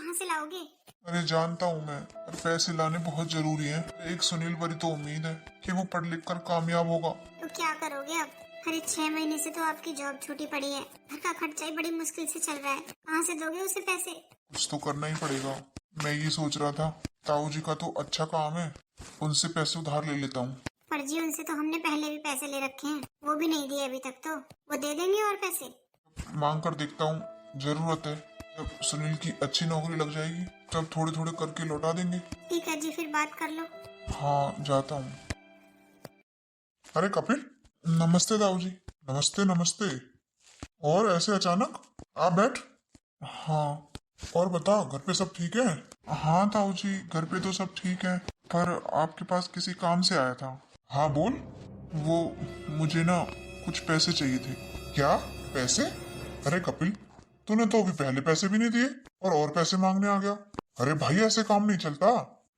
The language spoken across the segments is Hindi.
कहाँ से लाओगे? अरे जानता हूँ मैं, पर पैसे लाने बहुत जरूरी है। एक सुनील पर ही तो उम्मीद है कि वो पढ़ लिख कर कामयाब होगा। तो क्या करोगे अब? अरे 6 महीने से तो आपकी जॉब छूटी पड़ी है, घर का खर्चा ही बड़ी मुश्किल से चल रहा है, कहाँ से दोगे उसे पैसे? कुछ तो करना ही पड़ेगा। मैं ये सोच रहा था, ताऊ जी का तो अच्छा काम है, उनसे पैसे उधार ले लेता हूँ। पर जी उनसे तो हमने पहले भी पैसे ले रखे हैं, वो भी नहीं दिए अभी तक। तो वो दे देंगे और पैसे? मांग कर देखता हूँ, जरूरत है। जब सुनील की अच्छी नौकरी लग जाएगी तब थोड़े थोड़े करके लौटा देंगे। ठीक है जी, फिर बात कर लो। हाँ जाता हूँ। अरे कपिल, नमस्ते ताऊ जी। नमस्ते नमस्ते। और ऐसे अचानक? आ बैठ। हाँ, और बता, घर पे सब ठीक है? हाँ ताऊ जी, घर पे तो सब ठीक है, पर आपके पास किसी काम से आया था। हाँ बोल। वो मुझे ना कुछ पैसे चाहिए थे। क्या पैसे? अरे कपिल, तूने तो अभी पहले पैसे भी नहीं दिए और पैसे मांगने आ गया। अरे भाई, ऐसे काम नहीं चलता।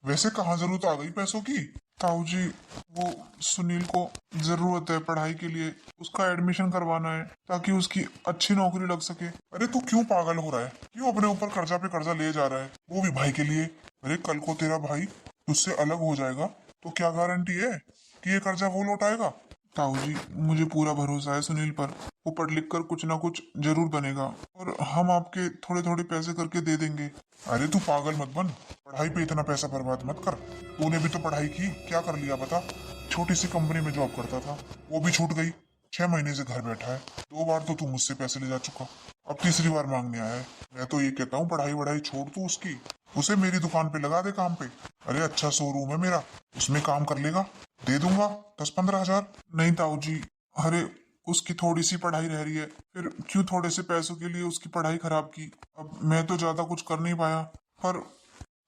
वैसे कहाँ जरूरत आ गई पैसों की? ताऊ जी, वो सुनील को जरूरत है पढ़ाई के लिए, उसका एडमिशन करवाना है ताकि उसकी अच्छी नौकरी लग सके। अरे तू क्यों पागल हो रहा है? क्यों अपने ऊपर कर्जा पे कर्जा ले जा रहा है, वो भी भाई के लिए? अरे कल को तेरा भाई तुझसे अलग हो जाएगा तो क्या गारंटी है कि ये कर्जा वो लौटाएगा? ताऊ जी, मुझे पूरा भरोसा है सुनील पर, वो पढ़ लिख कर कुछ ना कुछ जरूर बनेगा और हम आपके थोड़े थोड़े पैसे करके दे देंगे। अरे तू पागल मत बन, पढ़ाई पे इतना पैसा बर्बाद मत कर। तूने भी तो पढ़ाई की, क्या कर लिया बता? छोटी सी कंपनी में जॉब करता था, वो भी छूट गई। 6 महीने से घर बैठा है। 2 बार तो तू मुझसे पैसे ले जा चुका, अब तीसरी बार मांगने आया है। मैं तो ये कहता हूँ, पढ़ाई वढ़ाई छोड़ तू उसकी, उसे मेरी दुकान पे लगा दे काम पे। अरे अच्छा शोरूम है मेरा, उसमें काम कर लेगा, दे दूंगा 10-15 हजार। नहीं ताऊ जी, अरे उसकी थोड़ी सी पढ़ाई रह रही है, फिर क्यों थोड़े से पैसों के लिए उसकी पढ़ाई खराब की? अब मैं तो ज्यादा कुछ कर नहीं पाया, पर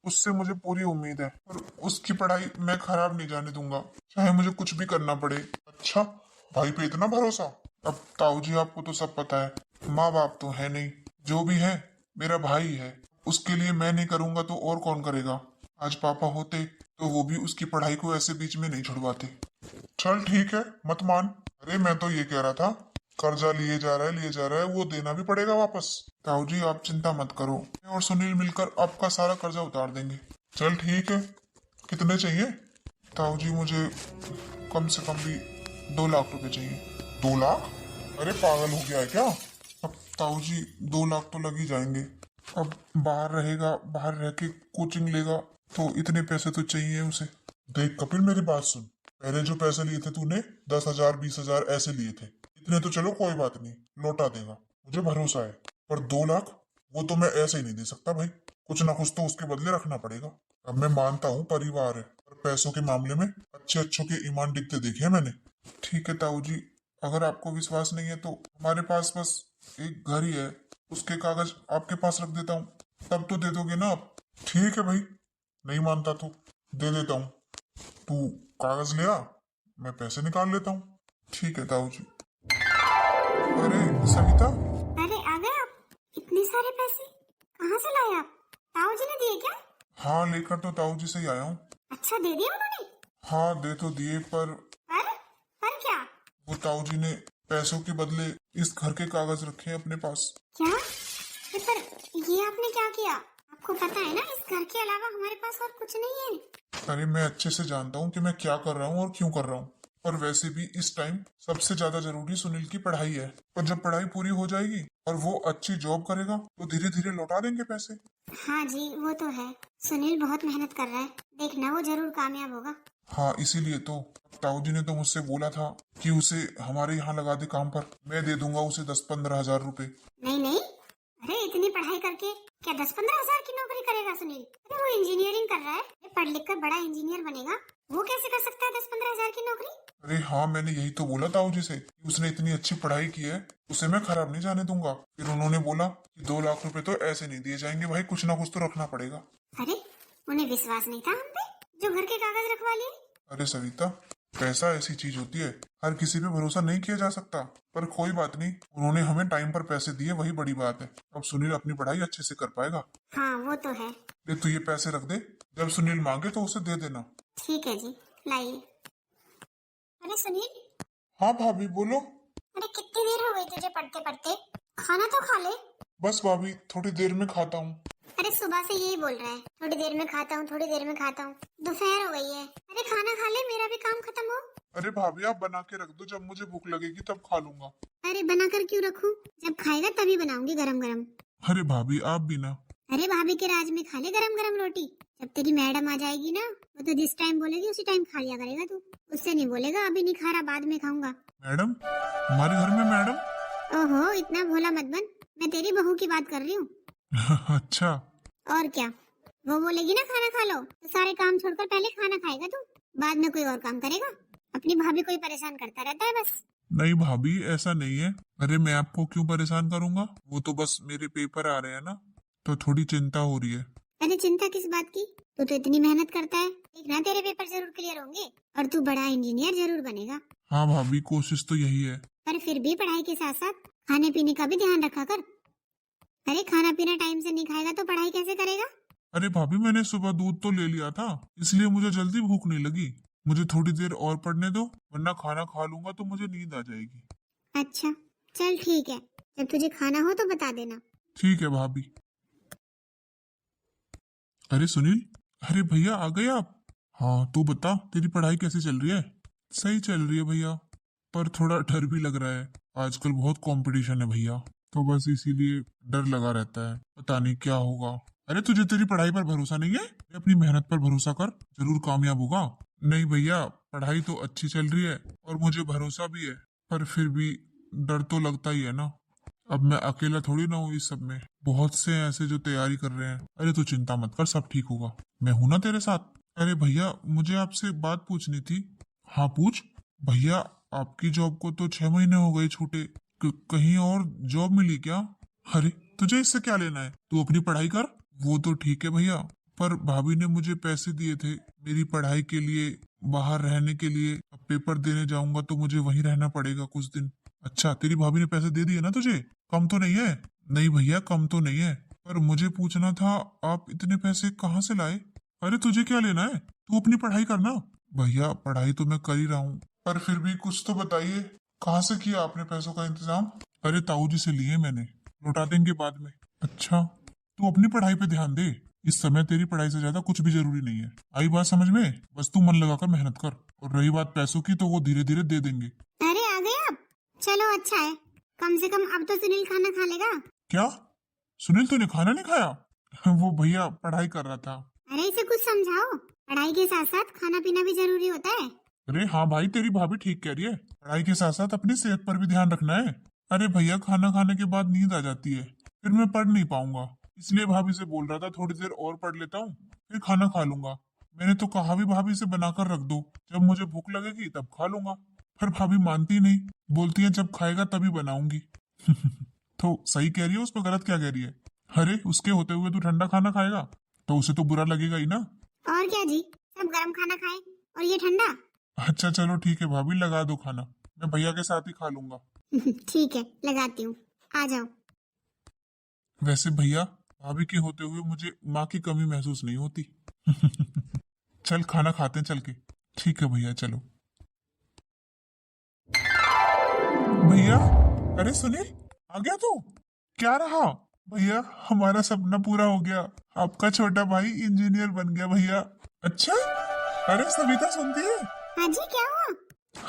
उससे मुझे पूरी उम्मीद है, पर उसकी पढ़ाई मैं खराब नहीं जाने दूंगा, चाहे मुझे कुछ भी करना पड़े। अच्छा, भाई पे इतना भरोसा? अब ताऊ जी, आपको तो सब पता है, माँ बाप तो है नहीं, जो भी है मेरा भाई है, उसके लिए मैं नहीं करूंगा तो और कौन करेगा? आज पापा होते तो वो भी उसकी पढ़ाई को ऐसे बीच में नहीं छुड़वाते। चल ठीक है, मत मान। अरे मैं तो ये कह रहा था, कर्जा लिए जा रहा है, वो देना भी पड़ेगा वापस। ताऊ जी आप चिंता मत करो, मैं और सुनील मिलकर आपका सारा कर्जा उतार देंगे। चल ठीक है, कितने चाहिए? ताऊ जी मुझे कम से कम भी 2 लाख रुपए चाहिए। 2 लाख? अरे पागल हो गया है क्या? अब ताऊ जी 2 लाख तो लग ही जाएंगे। अब बाहर रहेगा, बाहर रह के कोचिंग लेगा, तो इतने पैसे तो चाहिए उसे। देख कपिल, मेरी बात सुन, पहले जो पैसे लिए थे तूने, 10 हजार 20 हजार ऐसे लिए थे, इतने तो चलो कोई बात नहीं, लौटा देगा, मुझे भरोसा है। पर 2 लाख, वो तो मैं ऐसे ही नहीं दे सकता भाई, कुछ ना कुछ तो उसके बदले रखना पड़ेगा। अब मैं मानता हूँ परिवार है, पर पैसों के मामले में अच्छे अच्छों के ईमान दिखते देखे हैं मैंने। ठीक है ताऊ जी, अगर आपको विश्वास नहीं है तो हमारे पास बस एक घर ही है, उसके कागज आपके पास रख देता हूँ, तब तो दे दोगे ना आप? ठीक है भाई, नहीं मानता तो दे देता हूँ, तू कागज ले आ, मैं पैसे निकाल लेता हूँ। ठीक है ताऊ जी। अरे सविता। अरे आ गए आप? इतने सारे पैसे कहाँ से लाए आप? ताऊ जी ने दिए क्या? हाँ, लेकर तो ताऊ जी से ही आया हूँ। अच्छा, दे दिया उन्होंने? हाँ दे तो दिए, पर क्या? वो ताऊ जी ने पैसों के बदले इस घर के कागज रखे हैं अपने पास। क्या? पर ये आपने क्या किया? आपको पता है ना, इस घर के अलावा हमारे पास और कुछ नहीं है। अरे मैं अच्छे से जानता हूँ कि मैं क्या कर रहा हूँ और क्यों कर रहा हूँ, और वैसे भी इस टाइम सबसे ज्यादा जरूरी सुनील की पढ़ाई है, और जब पढ़ाई पूरी हो जाएगी और वो अच्छी जॉब करेगा तो धीरे धीरे लौटा देंगे पैसे। हाँ जी, वो तो है। सुनील बहुत मेहनत कर रहा है, देखना वो जरूर कामयाब होगा। हाँ इसीलिए तो ताऊ जी ने तो मुझसे बोला था कि उसे हमारे यहाँ लगा दे काम पर, मैं दे दूंगा उसे 10-15 हजार रुपए। नहीं नहीं, अरे इतनी पढ़ाई करके क्या 10-15 हजार की नौकरी करेगा सुनील? अरे वो इंजीनियरिंग कर रहा है, ये पढ़ लिख कर बड़ा इंजीनियर बनेगा, वो कैसे कर सकता है 10-15 हजार की नौकरी? अरे हाँ, मैंने यही तो बोला ताऊ जी से कि उसने इतनी अच्छी पढ़ाई की है, उसे मैं खराब नहीं जाने दूंगा। फिर उन्होंने बोला कि 2 लाख रुपए तो ऐसे नहीं दिए जाएंगे भाई, कुछ ना कुछ तो रखना पड़ेगा। अरे उन्हें विश्वास नहीं था हम पे, जो घर के कागज रखवा लिए? अरे सविता, पैसा ऐसी चीज होती है, हर किसी पे भरोसा नहीं किया जा सकता, पर कोई बात नहीं, उन्होंने हमें टाइम पर पैसे दिए, वही बड़ी बात है। अब सुनील अपनी पढ़ाई अच्छे से कर पाएगा। हाँ वो तो है। ले तू ये पैसे रख दे, जब सुनील मांगे तो उसे दे देना। ठीक है जी, लाइए। अरे सुनील। हाँ भाभी बोलो। अरे कितनी देर हो गई तुझे पढ़ते पढ़ते, खाना तो खा ले। बस भाभी, थोड़ी देर में खाता हूँ। अरे सुबह से यही बोल रहा है, थोड़ी देर में खाता हूँ, थोड़ी देर में खाता हूँ। दोपहर हो गई है। अरे खाना खा ले, मेरा भी काम खत्म हो। अरे भाभी आप बना के रख दो, जब मुझे भूख लगेगी तब खा लूंगा। अरे बना कर क्यों रखूं? जब खाएगा तभी बनाऊंगी गरम गरम। अरे भाभी आप भी ना। अरे भाभी के राज में खा ले गरम गरम रोटी। जब तेरी मैडम आ जाएगी ना, वो तो जिस टाइम बोलेगी उसी टाइम खा लिया करेगा तू। उससे नहीं बोलेगा अभी नहीं खा रहा, बाद में खाऊंगा। मैडम? हमारे घर में मैडम? ओहो, इतना भोला मत बन। मैं तेरी बहू की बात कर रही हूँ। अच्छा। और क्या, वो बोलेगी ना खाना खा लो, तो सारे काम छोड़कर पहले खाना खाएगा तू, बाद में कोई और काम करेगा। अपनी भाभी को ही परेशान करता रहता है बस। नहीं भाभी ऐसा नहीं है। अरे मैं आपको क्यों परेशान करूंगा, वो तो बस मेरे पेपर आ रहे हैं ना, तो थोड़ी चिंता हो रही है। अरे चिंता किस बात की? तू तो इतनी मेहनत करता है, एक ना तेरे पेपर जरूर क्लियर होंगे और तू बड़ा इंजीनियर जरूर बनेगा। हाँ भाभी कोशिश तो यही है। पर फिर भी पढ़ाई के साथ साथ खाने पीने का भी ध्यान रखा कर। अरे खाना पीना टाइम से नहीं खाएगा तो पढ़ाई कैसे करेगा? अरे भाभी मैंने सुबह दूध तो ले लिया था, इसलिए मुझे जल्दी भूख नहीं लगी। मुझे थोड़ी देर और पढ़ने दो, वरना खाना खा लूंगा तो मुझे नींद आ जाएगी। अच्छा चल ठीक है, जब तुझे खाना हो तो बता देना। ठीक है भाभी। अरे सुनील, अरे भैया आ गए आप? हाँ तू बता, तेरी पढ़ाई कैसी चल रही है? सही चल रही है भैया, पर थोड़ा डर भी लग रहा है। आजकल बहुत कंपटीशन है भैया, तो बस इसीलिए डर लगा रहता है, पता नहीं क्या होगा। अरे तुझे तेरी पढ़ाई पर भरोसा नहीं है? अपनी मेहनत पर भरोसा कर, जरूर कामयाब होगा। नहीं भैया, पढ़ाई तो अच्छी चल रही है और मुझे भरोसा भी है, पर फिर भी डर तो लगता ही है ना। अब मैं अकेला थोड़ी ना हूँ इस सब में, बहुत से हैं ऐसे जो तैयारी कर रहे हैं। अरे तू चिंता मत कर, सब ठीक होगा, मैं हूं ना तेरे साथ। अरे भैया मुझे आपसे बात पूछनी थी। हाँ पूछ। भैया आपकी जॉब को तो 6 महीने हो गए छूटे, कहीं और जॉब मिली क्या? अरे तुझे इससे क्या लेना है, तू अपनी पढ़ाई कर। वो तो ठीक है भैया, पर भाभी ने मुझे पैसे दिए थे मेरी पढ़ाई के लिए, बाहर रहने के लिए। अब पेपर देने जाऊंगा तो मुझे वहीं रहना पड़ेगा कुछ दिन। अच्छा तेरी भाभी ने पैसे दे दिए ना तुझे? कम तो नहीं है? नहीं भैया कम तो नहीं है, पर मुझे पूछना था आप इतने पैसे कहाँ से लाए? अरे तुझे क्या लेना है, तू अपनी पढ़ाई करना। भैया पढ़ाई तो मैं कर ही रहा हूँ, पर फिर भी कुछ तो बताइए, कहाँ से किया आपने पैसों का इंतजाम? अरे ताऊ जी से लिए मैंने, लौटा देंगे बाद में। अच्छा तू अपनी पढ़ाई पे ध्यान दे, इस समय तेरी पढ़ाई से ज्यादा कुछ भी जरूरी नहीं है। आई बात समझ में? बस तू मन लगाकर मेहनत कर, और रही बात पैसों की तो वो धीरे धीरे दे देंगे। अरे आ गए आप? चलो अच्छा है, कम से कम अब तो सुनील खाना खा लेगा। क्या सुनील तूने खाना नहीं खाया? वो भैया पढ़ाई कर रहा था। अरे इसे कुछ समझाओ, पढ़ाई के साथ साथ खाना पीना भी जरूरी होता है। अरे हाँ भाई तेरी भाभी ठीक कह रही है, पढ़ाई के साथ साथ अपनी सेहत पर भी ध्यान रखना है। अरे भैया खाना खाने के बाद नींद आ जाती है, फिर मैं पढ़ नहीं पाऊंगा, इसलिए भाभी से बोल रहा था थोड़ी देर और पढ़ लेता हूँ, फिर खाना खा लूंगा। मैंने तो कहा भी भाभी से बनाकर रख दो, जब मुझे भूख लगेगी तब खा लूंगा। पर भाभी मानती नहीं, बोलती है जब खाएगा तभी बनाऊंगी। तो सही कह रही है, उस पर गलत क्या कह रही है? अरे उसके होते हुए तू ठंडा खाना खाएगा तो उसे तो बुरा लगेगा ही ना। और क्या जी, सब गर्म खाना खाए और ये ठंडा। अच्छा चलो ठीक है भाभी, लगा दो खाना, मैं भैया के साथ ही खा लूंगा। ठीक है लगाती हूँ, आ जाओ। वैसे भैया भाभी के होते हुए मुझे माँ की कमी महसूस नहीं होती। चल खाना खाते हैं चल के। ठीक है भैया चलो। भैया, अरे सुनील आ गया तू? क्या रहा? भैया हमारा सपना पूरा हो गया, आपका छोटा भाई इंजीनियर बन गया भैया। अच्छा, अरे सविता सुनती है? हाँ जी क्या हुआ?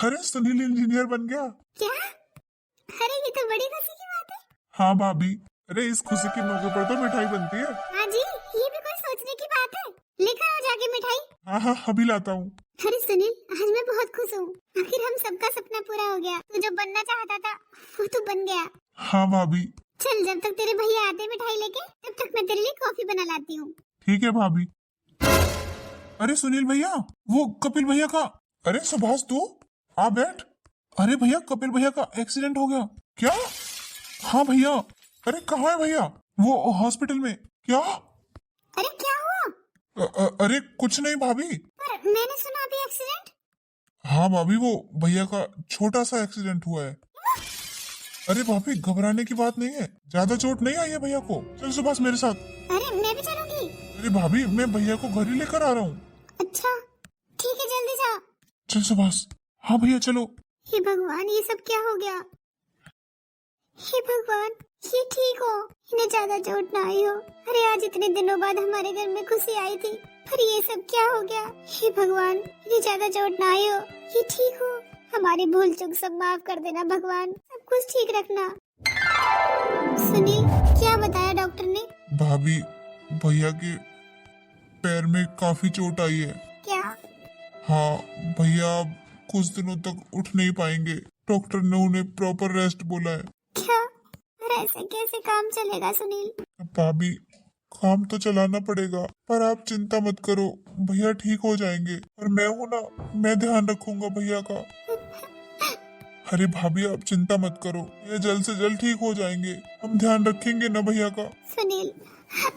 अरे सुनील इंजीनियर बन गया। क्या? अरे ये तो बड़ी खुशी की बात है। हाँ भाभी, अरे इस खुशी के मौके पर तो मिठाई बनती है। हाँ जी, ये भी कोई सोचने की बात है। लेकर आओ जाके मिठाई। हाँ हाँ अभी लाता हूँ। अरे सुनील, आज मैं बहुत खुश हूँ, आखिर हम सबका सपना पूरा हो गया। तू जो बनना चाहता था वो तो बन गया। हाँ भाभी। चल जब तक तेरे भैया आते मिठाई लेके, तब तक मैं तेरे लिए कॉफी बना लाती हूँ। ठीक है भाभी। अरे सुनील भैया, वो कपिल भैया का। अरे सुभाष तू आ बैठ। अरे भैया कपिल भैया का एक्सीडेंट हो गया। क्या? हाँ भैया। अरे कहाँ है भैया? वो हॉस्पिटल में। क्या? अरे क्या हुआ? अरे कुछ नहीं भाभी। पर मैंने सुना अभी एक्सीडेंट। हाँ भाभी, वो भैया का छोटा सा एक्सीडेंट हुआ है। अरे भाभी घबराने की बात नहीं है, ज्यादा चोट नहीं आई है भैया को। चल सुभाष मेरे साथ। अरे मैं भी चलूंगी। अरे भाभी मैं भैया को घर ही लेकर आ रहा हूँ। अच्छा ठीक है, जल्दी जा। चल सुभाष। हाँ भैया चलो। हे भगवान, ये सब क्या हो गया? हे भगवान, ये ठीक हो, इन्हें ज्यादा चोट ना आई हो। अरे आज इतने दिनों बाद हमारे घर में खुशी आई थी, पर ये सब क्या हो गया। हे भगवान, इन्हें ज्यादा चोट ना आई हो, ये ठीक हो। हमारी भूल चूक सब माफ कर देना भगवान, सब कुछ ठीक रखना। सुनील, क्या बताया डॉक्टर ने? भाभी, भैया के पैर में काफी चोट आई है। क्या? हाँ, भैया अब कुछ दिनों तक उठ नहीं पाएंगे। डॉक्टर ने उन्हें प्रॉपर रेस्ट बोला है। क्या? पर ऐसे कैसे काम चलेगा सुनील? भाभी, काम तो चलाना पड़ेगा, पर आप चिंता मत करो, भैया ठीक हो जाएंगे। और मैं हूँ ना, मैं ध्यान रखूंगा भैया का। अरे भाभी, आप चिंता मत करो, ये जल्द से जल्द ठीक हो जाएंगे। हम ध्यान रखेंगे ना भैया का। सुनील,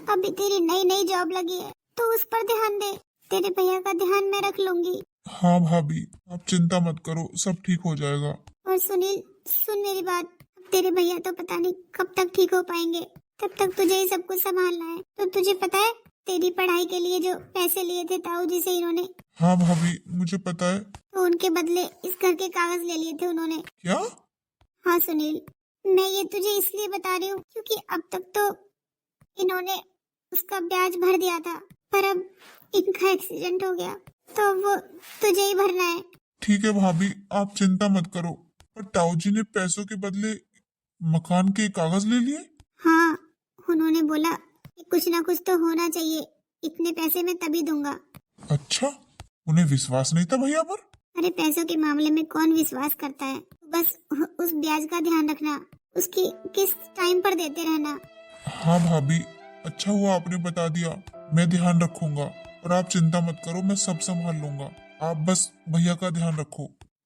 अभी तेरी नई नई जॉब लगी है, तो उस पर ध्यान दे। तेरे भैया का ध्यान मैं रख लूंगी। हाँ भाभी, आप चिंता मत करो, सब ठीक हो जाएगा। और सुनील, सुन मेरी बात, तेरे भैया तो पता नहीं कब तक ठीक हो पाएंगे, तब तक तुझे ही सब कुछ संभालना है। तो तुझे पता है, तेरी पढ़ाई के लिए जो पैसे लिए थे ताऊ जी से इन्होंने, हाँ भाभी, मुझे पता है। तो उनके बदले इस घर के कागज ले लिए थे उन्होंने। क्या? हाँ सुनील, मैं ये तुझे इसलिए बता रही हूँ क्योंकि अब तक तो इन्होंने उसका ब्याज भर दिया था, पर अब इनका एक्सीडेंट हो गया, तो वो तुझे ही भरना है। ठीक है भाभी, आप चिंता मत करो। पर ताऊ जी ने पैसों के बदले मकान के कागज ले लिए? हाँ, उन्होंने बोला कि कुछ ना कुछ तो होना चाहिए, इतने पैसे मैं तभी दूंगा। अच्छा, उन्हें विश्वास नहीं था भैया पर? अरे पैसों के मामले में कौन विश्वास करता है, बस उस ब्याज का ध्यान रखना, उसकी किस टाइम पर देते रहना। हाँ भाभी, अच्छा हुआ आपने बता दिया, मैं ध्यान रखूंगा। और आप चिंता मत करो, मैं सब संभाल लूंगा। आप बस भैया का ध्यान रखो।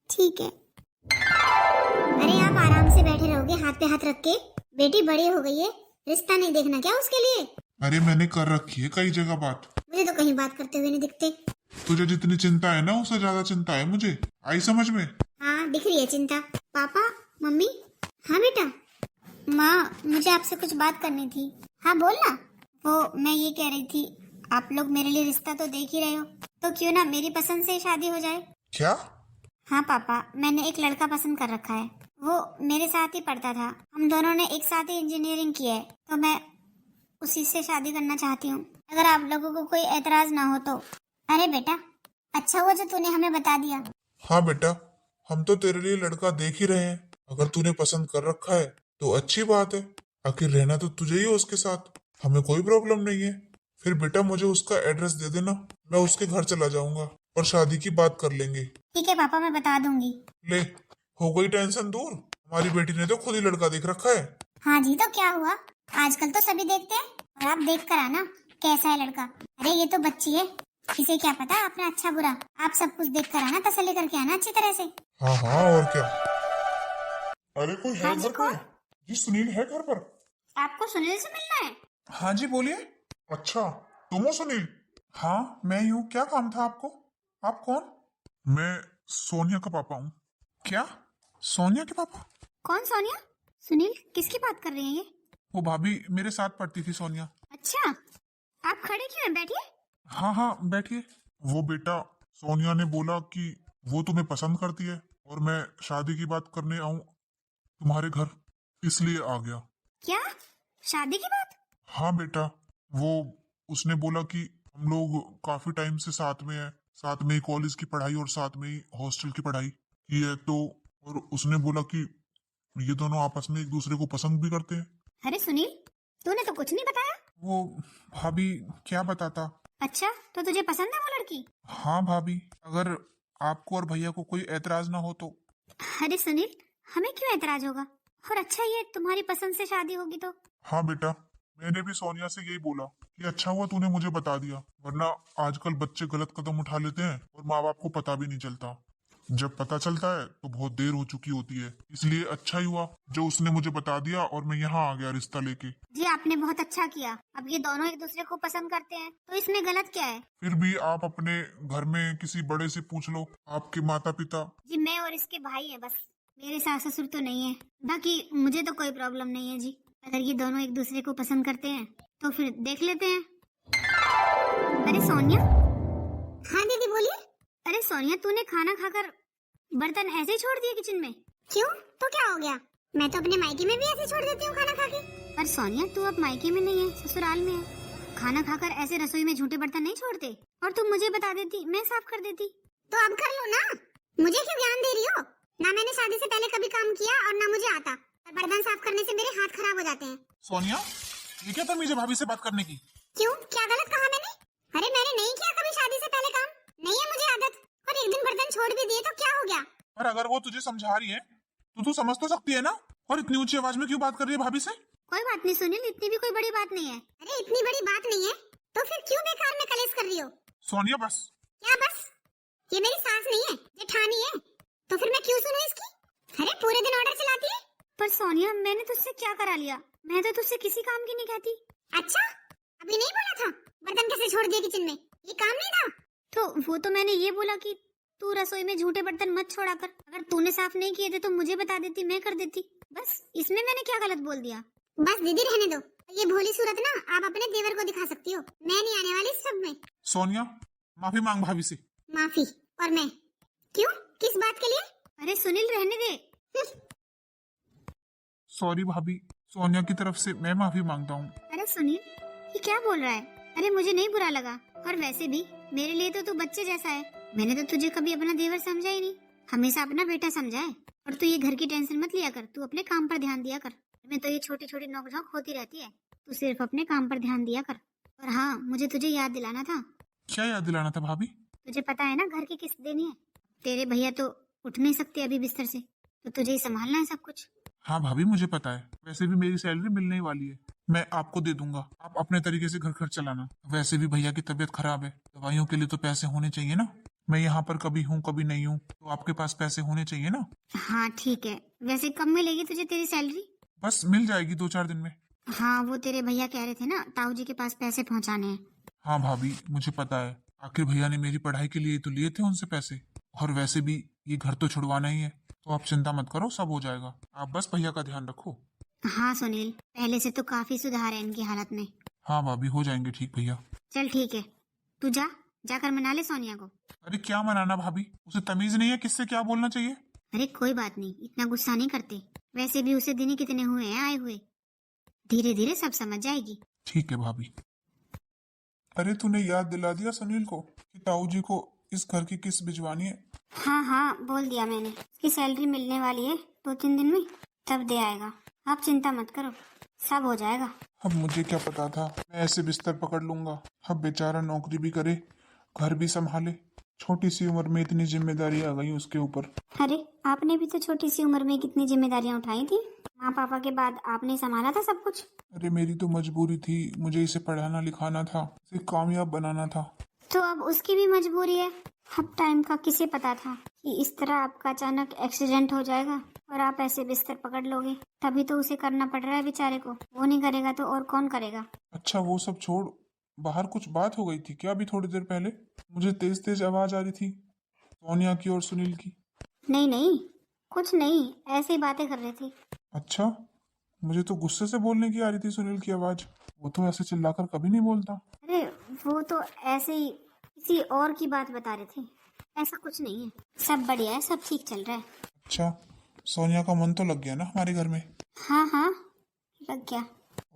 ठीक है। अरे आप आराम से बैठे रहोगे हाथ पे हाथ रख के? बेटी बड़ी हो गई है, रिश्ता नहीं देखना क्या उसके लिए? अरे मैंने कर रखी है कई जगह बात। मुझे तो कहीं बात करते हुए नहीं दिखते। तुझे जितनी चिंता है ना, उससे ज्यादा चिंता है मुझे। आई समझ में? हाँ, दिख रही है चिंता। पापा, मम्मी। हाँ बेटा। माँ, मुझे आपसे कुछ बात करनी थी। हाँ बोल ना। वो मैं ये कह रही थी, आप लोग मेरे लिए रिश्ता तो देख ही रहे हो, तो क्यों ना मेरी पसंद से ही शादी हो जाए? क्या? हाँ पापा, मैंने एक लड़का पसंद कर रखा है, वो मेरे साथ ही पढ़ता था, हम दोनों ने एक साथ ही इंजीनियरिंग की है, तो मैं उसी से शादी करना चाहती हूँ, अगर आप लोगों को कोई एतराज ना हो तो। अरे बेटा, अच्छा हुआ जो तूने हमें बता दिया। हाँ बेटा, हम तो तेरे लिए लड़का देख ही रहे हैं। अगर तूने पसंद कर रखा है तो अच्छी बात है, आखिर रहना तो तुझे ही है उसके साथ, हमें कोई प्रॉब्लम नहीं है। फिर बेटा मुझे उसका एड्रेस दे देना, मैं उसके घर चला जाऊंगा और शादी की बात कर लेंगे। ठीक है पापा, मैं बता दूंगी। ले, हो गई टेंशन दूर। हमारी बेटी ने तो खुद ही लड़का देख रखा है। हाँ जी, तो क्या हुआ, आजकल तो सभी देखते हैं, और आप देख कर आना कैसा है लड़का। अरे ये तो बच्ची है, इसे क्या पता अपना अच्छा बुरा, आप सब कुछ देख कर आना, तसल्ली करके आना अच्छी तरह से। हाँ हाँ, और क्या। अरे कोई है हाँ जी, घर पर? जी सुनील है घर पर? आपको सुनील से मिलना है? हाँ जी, बोलिए। अच्छा, तुम हो सुनील? हाँ, मैं ही हूँ। क्या काम था आपको? आप कौन? मैं सोनिया का पापा हूँ। क्या? सोनिया के पापा? कौन सोनिया? सुनील, किसकी बात कर रहे हैं ये? वो भाभी मेरे साथ पढ़ती थी, सोनिया। अच्छा, आप खड़े क्यों हैं, बैठिए। हाँ हाँ, बैठिए। वो बेटा, सोनिया ने बोला कि वो तुम्हें पसंद करती है और मैं शादी की बात करने आऊं तुम्हारे घर, इसलिए आ गया। क्या, शादी की बात? हाँ बेटा, वो उसने बोला कि हम लोग काफी टाइम से साथ में हैं, साथ में ही कॉलेज की पढ़ाई और साथ में ही हॉस्टल की पढ़ाई की है, तो और उसने बोला कि ये दोनों आपस में एक दूसरे को पसंद भी करते हैं। अरे सुनील, तूने तो कुछ नहीं बताया। वो भाभी क्या बताता। अच्छा, तो तुझे पसंद है वो लड़की? हाँ भाभी, अगर आपको और भैया को कोई एतराज ना हो तो। अरे सुनील, हमें क्यों एतराज होगा, और अच्छा ये तुम्हारी पसंद से शादी होगी तो। हाँ बेटा, मैंने भी सोनिया से यही बोला कि अच्छा हुआ तूने मुझे बता दिया, वरना आजकल बच्चे गलत कदम उठा लेते हैं और माँ बाप को पता भी नहीं चलता। जब पता चलता है तो बहुत देर हो चुकी होती है, इसलिए अच्छा ही हुआ जो उसने मुझे बता दिया और मैं यहाँ आ गया रिश्ता लेके। जी आपने बहुत अच्छा किया, अब ये दोनों एक दूसरे को पसंद करते हैं तो इसमें गलत क्या है? फिर भी आप अपने घर में किसी बड़े से पूछ लो, आपके माता पिता। जी मैं और इसके भाई है बस, मेरे सास ससुर तो नहीं है, बाकी मुझे तो कोई प्रॉब्लम नहीं है जी। अगर ये दोनों एक दूसरे को पसंद करते हैं तो फिर देख लेते हैं। अरे सोनिया। हाँ दीदी बोलिए। अरे सोनिया, तूने खाना खाकर बर्तन ऐसे ही छोड़ दिए किचन में? क्यों, तो क्या हो गया? मैं तो अपने मायके में भी ऐसे छोड़ देती हूँ खाना खा के। पर सोनिया तू अब मायके में नहीं है, ससुराल में है। खाना खाकर ऐसे रसोई में झूठे बर्तन नहीं छोड़ते। और तुम मुझे बता देती, मैं साफ कर देती। तो अब कर लो ना, मुझे क्यों ज्ञान दे रही हो? ना मैंने शादी से पहले कभी काम किया और ना मुझे आता। और बर्तन साफ करने से मेरे हाथ खराब हो जाते हैं। सोनिया, ये क्या तमीज है भाभी से बात करने की? क्यों, क्या गलत कहा मैंने? अरे मैंने नहीं किया कभी शादी से पहले काम, नहीं है मुझे आदत। और एक दिन बर्तन छोड़ भी दिए तो क्या हो गया? पर अगर वो तुझे समझा रही है तो तू समझ तो सकती है ना। और इतनी ऊंची आवाज में क्यों बात कर रही है भाभी से? कोई बात नहीं सुनील, इतनी भी कोई बड़ी बात नहीं है। अरे इतनी बड़ी बात नहीं है तो फिर क्यों बेकार में कलेश कर रही हो? सोनिया बस। क्या बस? ये मेरी सास नहीं है, जेठानी है, तो फिर मैं क्यों सुनूं इसकी? अरे पूरे दिन ऑर्डर चलाती है। पर सोनिया मैंने तुझसे क्या करा लिया? मैं तो तुझसे किसी काम की नहीं कहती। अच्छा, अभी नहीं बोला था बर्तन कैसे छोड़ दिए किचन में? ये काम नहीं था? तो वो तो मैंने ये बोला कि तू रसोई में झूठे बर्तन मत छोड़ा कर। अगर तूने साफ नहीं किए थे तो मुझे बता देती, मैं कर देती। बस इसमें मैंने क्या गलत बोल दिया? बस दीदी रहने दो, ये भोली सूरत ना आप अपने देवर को दिखा सकती हो, मैं नहीं आने वाली इस सब में। सोनिया माफी मांग भाभी से। माफी? और मैं क्यों, किस बात के लिए? अरे सुनील रहने दे। सॉरी भाभी, सोनिया की तरफ से मैं माफी मांगता हूँ। अरे सुनील ये क्या बोल रहा है? अरे मुझे नहीं बुरा लगा, और वैसे भी मेरे लिए तो तू बच्चे जैसा है। मैंने तो तुझे कभी अपना देवर समझा ही नहीं, हमेशा अपना बेटा समझा है। और तू ये घर की टेंशन मत लिया कर, तू अपने काम पर ध्यान दिया कर। में तो ये छोटी छोटी नोक-झोंक होती रहती है, तू सिर्फ अपने काम पर ध्यान दिया कर। और हाँ, मुझे तुझे याद दिलाना था। क्या याद दिलाना था भाभी? तुझे पता है ना घर की किस्त देनी है। तेरे भैया तो उठ नहीं सकते अभी बिस्तर से, तो तुझे ही संभालना है सब कुछ। हाँ भाभी मुझे पता है, वैसे भी मेरी सैलरी मिलने ही वाली है, मैं आपको दे दूंगा। आप अपने तरीके से घर खर्च चलाना। वैसे भी भैया की तबीयत खराब है, दवाइयों के लिए तो पैसे होने चाहिए ना। मैं यहाँ पर कभी हूँ कभी नहीं हूँ, तो आपके पास पैसे होने चाहिए ना। हाँ ठीक है, वैसे कब मिलेगी तुझे तेरी सैलरी? बस मिल जाएगी 2-4 दिन में। हाँ वो तेरे भैया कह रहे थे ना ताऊ जी के पास पैसे पहुँचाने हैं। हाँ भाभी मुझे पता है, आखिर भैया ने मेरी पढ़ाई के लिए तो लिए थे उनसे पैसे। और वैसे भी ये घर तो छुड़वाना ही है, तो आप चिंता मत करो, सब हो जाएगा। आप बस भैया का ध्यान रखो। हाँ सुनील, पहले से तो काफी सुधार है इनकी हालत में। हाँ भाभी हो जाएंगे ठीक भैया। चल ठीक है, तू जाकर मना ले सोनिया को। अरे क्या मनाना भाभी, उसे तमीज नहीं है किससे क्या बोलना चाहिए। अरे कोई बात नहीं, इतना गुस्सा नहीं करते। वैसे भी उसे दिन ही कितने हुए हैं आए हुए, धीरे धीरे सब समझ जाएगी। ठीक है भाभी। अरे तूने याद दिला दिया सुनील को कि ताऊ जी को इस घर की किस्त भिजवानी है। हाँ हाँ बोल दिया मैंने, उसकी सैलरी मिलने वाली है 2-3 दिन में, तब दे आएगा। आप चिंता मत करो, सब हो जाएगा। अब मुझे क्या पता था मैं ऐसे बिस्तर पकड़ लूंगा। अब बेचारा नौकरी भी करे, घर भी संभाले, छोटी सी उम्र में इतनी जिम्मेदारी आ गई उसके ऊपर। अरे आपने भी तो छोटी सी उम्र में कितनी जिम्मेदारियां उठाई थी, माँ पापा के बाद आपने संभाला था सब कुछ। अरे मेरी तो मजबूरी थी, मुझे इसे पढ़ाना लिखाना था, इसे कामयाब बनाना था। तो अब उसकी भी मजबूरी है। अब टाइम का किसे पता था कि इस तरह आपका अचानक एक्सीडेंट हो जाएगा और आप ऐसे बिस्तर पकड़ लोगे। तभी तो उसे करना पड़ रहा है बेचारे को, वो नहीं करेगा तो और कौन करेगा। अच्छा वो सब छोड़, बाहर कुछ बात हो गई थी क्या अभी थोड़ी देर पहले? मुझे तेज तेज आवाज आ रही थी सोनिया की और सुनील की। नहीं नहीं कुछ नहीं, ऐसे ही बातें कर रहे थे। अच्छा, मुझे तो गुस्से से बोलने की आ रही थी सुनील की आवाज। वो तो ऐसे चिल्लाकर कभी नहीं बोलता। अरे वो तो ऐसे ही किसी और की बात बता रहे थे, ऐसा कुछ नहीं है, सब बढ़िया है, सब ठीक चल रहा है। अच्छा, सोनिया का मन तो लग गया ना हमारे घर में? हाँ हाँ लग गया।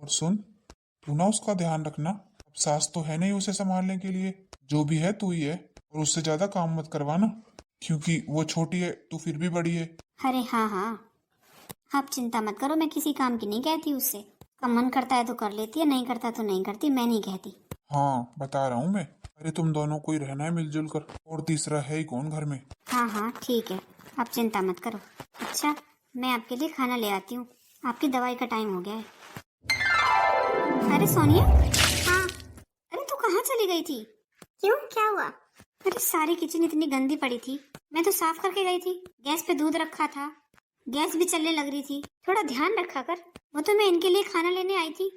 और सुन, तू ना उसका ध्यान रखना, अब सास तो है नहीं उसे संभालने के लिए, जो भी है तू ही है। और उससे ज्यादा काम मत करवाना, क्योंकि वो छोटी है, तू फिर भी बड़ी है। अरे हाँ हाँ आप चिंता मत करो, मैं किसी काम की नहीं कहती उससे। का मन करता है तो कर लेती है, नहीं करता तो नहीं करती, मैं नहीं कहती। हाँ बता रहा हूँ मैं। अरे तुम दोनों को ही रहना है मिलजुल कर, और तीसरा है ही कौन घर में। हाँ हाँ ठीक है, आप चिंता मत करो। अच्छा मैं आपके लिए खाना ले आती हूँ, आपकी दवाई का टाइम हो गया है। अरे सोनिया। हाँ। अरे तू कहाँ चली गई थी? क्यों, क्या हुआ? अरे सारी किचन इतनी गंदी पड़ी थी, मैं तो साफ करके गई थी। गैस पे दूध रखा था, गैस भी चलने लग रही थी, थोड़ा ध्यान रखा कर। वो तो मैं इनके लिए खाना लेने आई थी,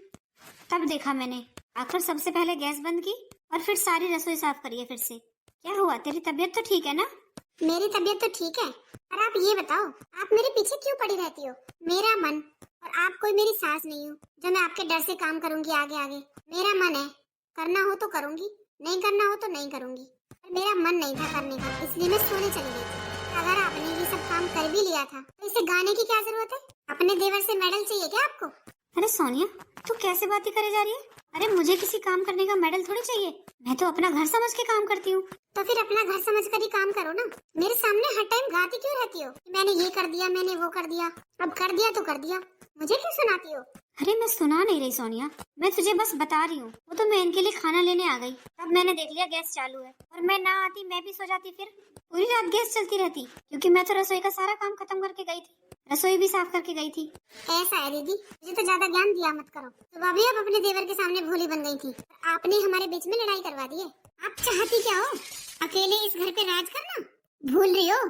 तब देखा मैंने। आखिर सबसे पहले गैस बंद की और फिर सारी रसोई साफ करिए फिर से। क्या हुआ, तेरी तबीयत तो ठीक है ना? मेरी तबीयत तो ठीक है, पर आप ये बताओ आप मेरे पीछे क्यों पड़ी रहती हो? मेरा मन, और आप कोई मेरी सास नहीं हो जो मैं आपके डर से काम करूंगी आगे आगे। मेरा मन है, करना हो तो करूंगी, नहीं करना हो तो नहीं करूंगी। पर मेरा मन नहीं था करने का, इसलिए मैं सोने चली गई थी। अगर आपने ये सब काम कर भी लिया था तो इसे गाने की क्या जरूरत है? अपने देवर से मेडल चाहिए क्या आपको? अरे सोनिया, तू कैसे बातें करे जा रही है? अरे मुझे किसी काम करने का मेडल थोड़ी चाहिए, मैं तो अपना घर समझ के काम करती हूँ। तो फिर अपना घर समझ कर ही काम करो ना। मेरे सामने हर टाइम गाती क्यों रहती हो कि मैंने ये कर दिया, मैंने वो कर दिया। अब कर दिया तो कर दिया, मुझे क्यों सुनाती हो? अरे मैं सुना नहीं रही सोनिया, मैं तुझे बस बता रही हूँ। वो तो मैं इनके लिए खाना लेने आ गई, तब मैंने देख लिया गैस चालू है, और मैं ना आती मैं भी सो जाती, फिर पूरी रात गैस चलती रहती, क्योंकि मैं तो रसोई का सारा काम खत्म करके गई थी, रसोई भी साफ करके गई थी। ऐसा है दीदी, मुझे तो ज्यादा ज्ञान दिया मत करो। तो भाभी आप अपने देवर के सामने भोली बन गई थी, आपने हमारे बीच में लड़ाई करवा दी है। आप चाहती क्या हो? अकेले इस घर पे राज करना? भूल रही हो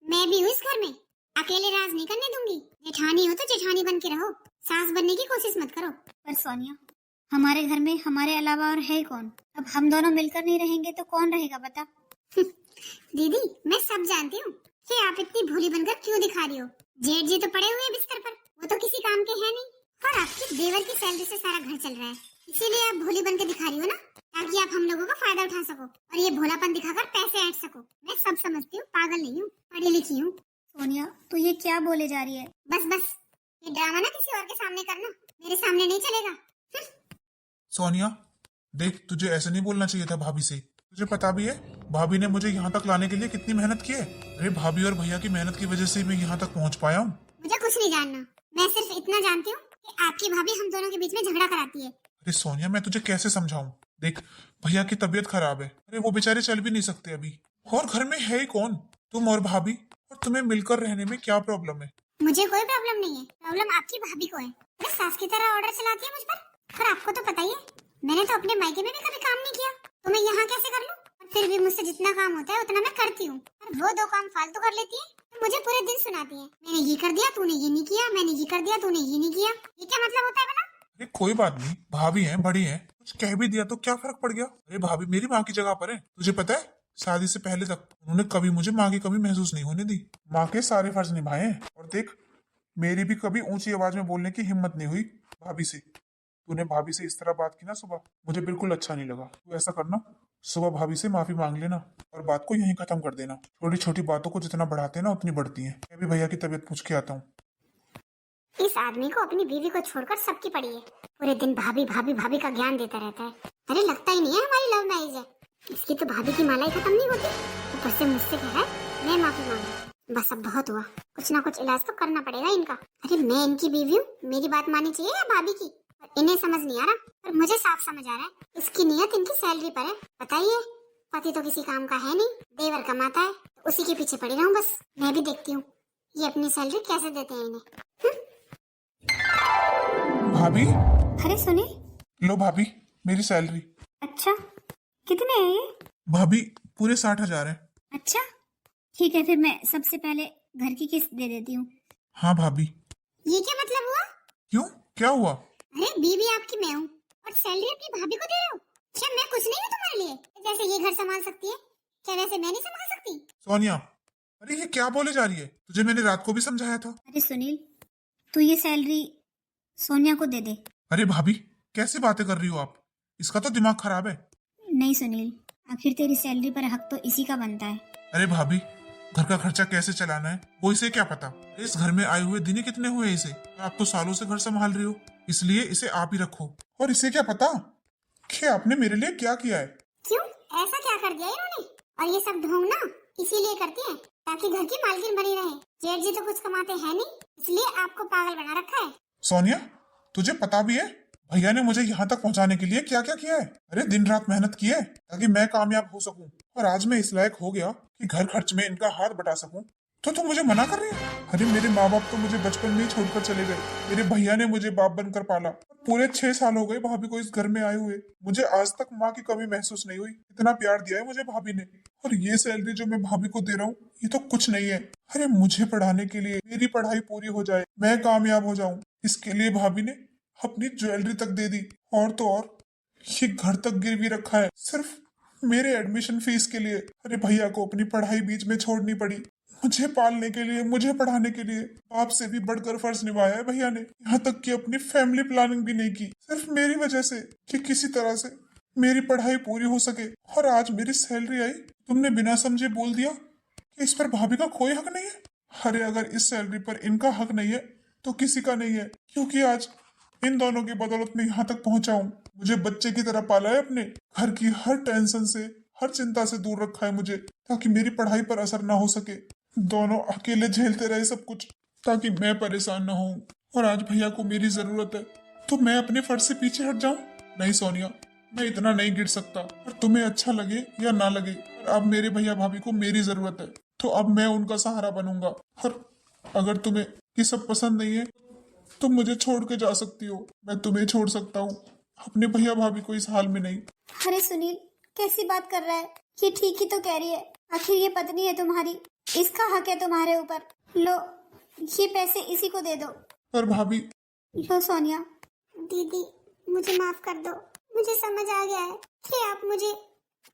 मैं भी हूँ इस घर में, अकेले राज नहीं करने दूंगी। जेठानी हो तो जेठानी बन के रहो, सास बनने की कोशिश मत करो। पर सोनिया, हमारे घर में हमारे अलावा और है कौन? अब हम दोनों मिलकर नहीं रहेंगे तो कौन रहेगा बता? दीदी मैं सब जानती हूँ कि आप इतनी भोली बनकर क्यों दिखा रही हो। जेठ जी तो पड़े हुए हैं बिस्तर पर, वो तो किसी काम के हैं नहीं, और आपकी देवर की सैलरी से सारा घर चल रहा है, इसीलिए आप भोली बनकर दिखा रही हो ना, ताकि आप हम लोगों का फायदा उठा सको और ये भोलापन दिखाकर पैसे ऐंठ सको। मैं सब समझती हूँ, पागल नहीं हूँ, पढ़ी लिखी हूँ। सोनिया तू ये क्या बोले जा रही है? बस बस, ये ड्रामा ना किसी और के सामने करना, मेरे सामने नहीं चलेगा। सोनिया देख, तुझे ऐसे नहीं बोलना चाहिए था भाभी से। तुझे पता भी है भाभी ने मुझे यहाँ तक लाने के लिए कितनी मेहनत की है। अरे भाभी और भैया की मेहनत की वजह से मैं यहाँ तक पहुँच पाया हूँ। मुझे कुछ नहीं जानना, मैं सिर्फ इतना जानती हूँ कि आपकी भाभी हम दोनों के बीच में झगड़ा कराती है। अरे सोनिया, मैं तुझे कैसे समझाऊं? देख, भैया की तबीयत खराब है, अरे वो बेचारे चल भी नहीं सकते अभी, और घर में है ही कौन, तुम और भाभी, और तुम्हें मिलकर रहने में क्या प्रॉब्लम है? मुझे कोई प्रॉब्लम नहीं है, प्रॉब्लम आपकी भाभी को है। वो सास की तरह ऑर्डर चलाती है मुझ पर, और आपको तो पता ही है मैंने तो अपने मायके में भी कभी काम नहीं किया, तो मैं यहाँ कैसे कर लूँ? और फिर भी मुझसे जितना काम होता है उतना मैं करती हूँ, और वो दो काम फालतू कर लेती है तो मुझे पूरे दिन सुनाती है, मैंने ये कर दिया तूने ये नहीं किया, मैंने ये कर दिया तूने ये नहीं किया। ये क्या मतलब होता है भला? अरे कोई बात नहीं, भाभी है, बड़ी है, कुछ कह भी दिया तो क्या फर्क पड़ गया? अरे भाभी मेरी माँ की जगह पर है। तुझे पता है शादी से पहले तक उन्होंने कभी मुझे माँ की कमी महसूस नहीं होने दी। माँ के सारे फर्ज निभाए हैं, और देख मेरी भी कभी ऊंची आवाज में बोलने की हिम्मत नहीं हुई भाभी से। तूने भाभी से इस तरह बात की ना सुबह, मुझे बिल्कुल अच्छा नहीं लगा। तू ऐसा करना, सुबह भाभी से माफी मांग लेना और बात को यहीं खत्म कर देना। छोटी छोटी बातों को जितना बढ़ाते हैं ना उतनी बढ़ती हैं। मैं भी भैया की तबीयत पूछ के आता हूँ। इस आदमी को अपनी बीवी को छोड़कर सबकी पड़ी है, पूरे दिन भाभी भाभी भाभी का ज्ञान देता रहता है। अरे लगता ही नहीं है हमारी लव मैरिज है, इसकी तो भाभी की माला ही खत्म नहीं होती, ऊपर से मुझसे कह रहा है मैं माफी मांगू। बस अब बहुत हुआ, कुछ ना कुछ इलाज तो करना पड़ेगा इनका। अरे मैं इनकी बीवी हूँ, मेरी बात माननी चाहिए या भाभी की? और इन्हें समझ नहीं आ रहा, पर मुझे साफ समझ आ रहा है इसकी नीयत इनकी सैलरी पर है। बताइए, पति तो किसी काम का है नहीं, देवर कमाता है, तो उसी के पीछे पड़ी रहूं बस। मैं भी देखती हूँ ये अपनी सैलरी कैसे देते हैं इन्हें। भाभी, अरे सुने, लो भाभी मेरी सैलरी। अच्छा कितने हैं ये? भाभी पूरे 60,000 है। अच्छा ठीक है, फिर मैं सबसे पहले घर की किस्त दे देती हूँ। हाँ भाभी। ये क्या मतलब हुआ? क्यों, क्या हुआ? अरे बीवी आपकी मैं हूँ और सैलरी अपनी भाभी को दे रहे हो? क्या मैं कुछ नहीं हूँ तुम्हारे लिए? जैसे ये घर संभाल सकती है, क्या वैसे मैं नहीं संभाल सकती? सोनिया, अरे ये क्या बोले जा रही है? तुझे मैंने रात को भी समझाया था। अरे सुनील, तू ये सैलरी सोनिया को दे दे। अरे भाभी कैसी बातें कर रही हो आप? इसका तो दिमाग खराब है। नहीं सुनील, आखिर तेरी सैलरी पर हक तो इसी का बनता है। अरे भाभी, घर का खर्चा कैसे चलाना है वो इसे क्या पता? इस घर में आए हुए दिन कितने हुए इसे? आप तो सालों से घर संभाल रही हो, इसलिए इसे आप ही रखो। और इसे क्या पता कि आपने मेरे लिए क्या किया है? क्यों, ऐसा क्या कर दिया इन्होंने? और ये सब ढोंग ना इसीलिए करती है ताकि घर की मालकिन बनी रहे। जेठ जी तो कुछ कमाते हैं नहीं, इसलिए आपको पागल बना रखा है। सोनिया, तुझे पता भी है भैया ने मुझे यहाँ तक पहुँचाने के लिए क्या क्या किया है? अरे दिन रात मेहनत की है ताकि मैं कामयाब हो सकूं, और आज मैं इस लायक हो गया कि घर खर्च में इनका हाथ बटा सकूं, तो तुम मुझे मना कर रही है? अरे मेरे माँ बाप तो मुझे बचपन में ही छोड़कर चले गए, मेरे भैया ने मुझे बाप बनकर पाला। पूरे 6 साल हो गए भाभी को इस घर में आए हुए, मुझे आज तक माँ की कमी महसूस नहीं हुई। इतना प्यार दिया है मुझे भाभी ने, और ये सैलरी जो मैं भाभी को दे रहा हूँ ये तो कुछ नहीं है। अरे मुझे पढ़ाने के लिए, मेरी पढ़ाई पूरी हो जाए, मैं कामयाब हो जाऊं, इसके लिए भाभी ने अपनी ज्वेलरी तक दे दी, और तो और ये घर तक गिरवी रखा है सिर्फ मेरे एडमिशन फीस के लिए। अरे भैया को अपनी पढ़ाई बीच में छोड़नी पड़ी, मुझे पालने के लिए, मुझे पढ़ाने के लिए। बाप से भी बढ़कर फर्ज निभाया है भैया ने, यहाँ तक कि अपनी फैमिली प्लानिंग भी नहीं की, सिर्फ मेरी वजह से, कि किसी तरह से मेरी पढ़ाई पूरी हो सके। और आज मेरी सैलरी आई, तुमने बिना समझे बोल दिया कि इस पर भाभी का कोई हक नहीं है? अरे अगर इस सैलरी पर इनका हक नहीं है तो किसी का नहीं है, क्योंकि आज इन दोनों की बदौलत में यहाँ तक पहुंचा हूँ। मुझे बच्चे की तरह पाला है, अपने घर की हर टेंशन से, हर चिंता से दूर रखा है मुझे, ताकि मेरी पढ़ाई पर असर ना हो सके। दोनों अकेले झेलते रहे सब कुछ, ताकि मैं परेशान ना हूँ। और आज भैया को मेरी जरूरत है तो मैं अपने फर्ज से पीछे हट जाऊं? नहीं सोनिया, मैं इतना नहीं गिर सकता। और तुम्हें अच्छा लगे या ना लगे, पर अब मेरे भैया भाभी को मेरी जरूरत है, तो अब मैं उनका सहारा बनूंगा। और अगर तुम्हें ये सब पसंद नहीं है तुम मुझे छोड़ के जा सकती हो, मैं तुम्हें छोड़ सकता हूँ, अपने भैया भाभी को इस हाल में नहीं। अरे सुनील, कैसी बात कर रहा है? ये ठीक ही तो कह रही है। आखिर ये पत्नी है तुम्हारी, इसका हक है तुम्हारे ऊपर। लो, ये पैसे इसी को दे दो। पर भाभी। लो सोनिया। दीदी, मुझे माफ कर दो। मुझे समझ आ गया है कि आप मुझे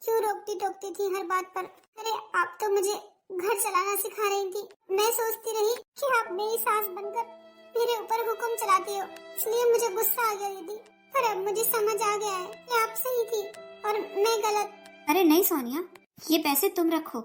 क्यों रोकती टोकती थी हर बात पर। अरे आप तो मुझे घर चलाना सिखा रही थी। मैं सोचती रही कि आप मेरी सास बनकर मेरे ऊपर हुक्म चलाती हो, इसलिए मुझे गुस्सा आ गया दीदी। पर अब मुझे समझ आ गया है कि आप सही थी और मैं गलत। अरे नहीं सोनिया, ये पैसे तुम रखो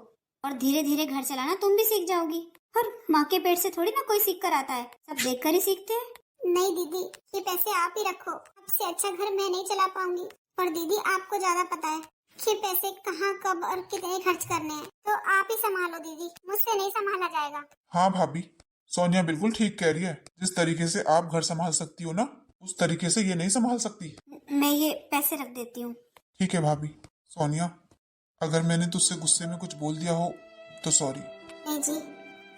और धीरे धीरे घर चलाना तुम भी सीख जाओगी। और माँ के पेट से थोड़ी ना कोई सीख कर आता है, सब देख कर ही सीखते हैं। नहीं दीदी, ये पैसे आप ही रखो। आपसे अच्छा घर मैं नहीं चला पाऊंगी। और दीदी, आपको ज्यादा पता है कि पैसे कहाँ, कब और कितने खर्च करने हैं, तो आप ही संभालो दीदी, मुझसे नहीं संभाला जाएगा। हाँ भाभी, सोनिया बिल्कुल ठीक कह रही है। जिस तरीके से आप घर संभाल सकती हो ना, उस तरीके से ये नहीं संभाल सकती। मैं ये पैसे रख देती हूँ। ठीक है भाभी। सोनिया, अगर मैंने तुझसे गुस्से में कुछ बोल दिया हो तो सॉरी। नहीं जी,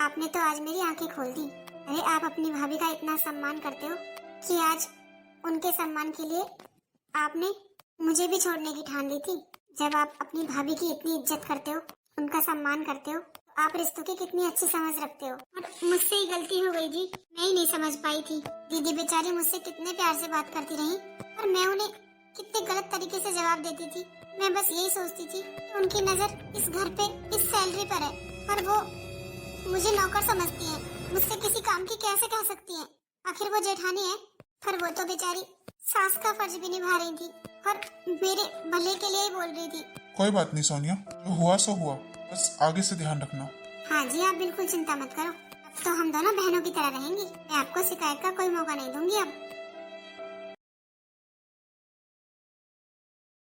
आपने तो आज मेरी आंखें खोल दी। अरे आप अपनी भाभी का इतना सम्मान करते हो कि आज उनके सम्मान के लिए आपने मुझे भी छोड़ने की ठान ली थी। जब आप अपनी भाभी की इतनी इज्जत करते हो, उनका सम्मान करते हो, तो आप रिश्तों की कितनी अच्छी समझ रखते हो। और मुझसे ही गलती हो गई जी, मैं ही नहीं समझ पाई थी। दीदी बेचारी मुझसे कितने प्यार से बात करती रही और मैं उन्हें कितने गलत तरीके से जवाब देती थी। मैं बस यही सोचती थी कि उनकी नजर इस घर पे, इस सैलरी पर है, पर वो मुझे नौकर समझती है, मुझसे किसी काम की कैसे कह सकती है। आखिर वो जेठानी है, पर वो तो बेचारी सास का फर्ज भी निभा रही थी और मेरे भले के लिए ही बोल रही थी। कोई बात नहीं सोनिया, जो हुआ सो हुआ, बस आगे से ध्यान रखना। हाँ जी, आप बिल्कुल चिंता मत करो। अब तो हम दोनों बहनों की तरह रहेंगी। मैं आपको शिकायत का कोई मौका नहीं दूंगी अब।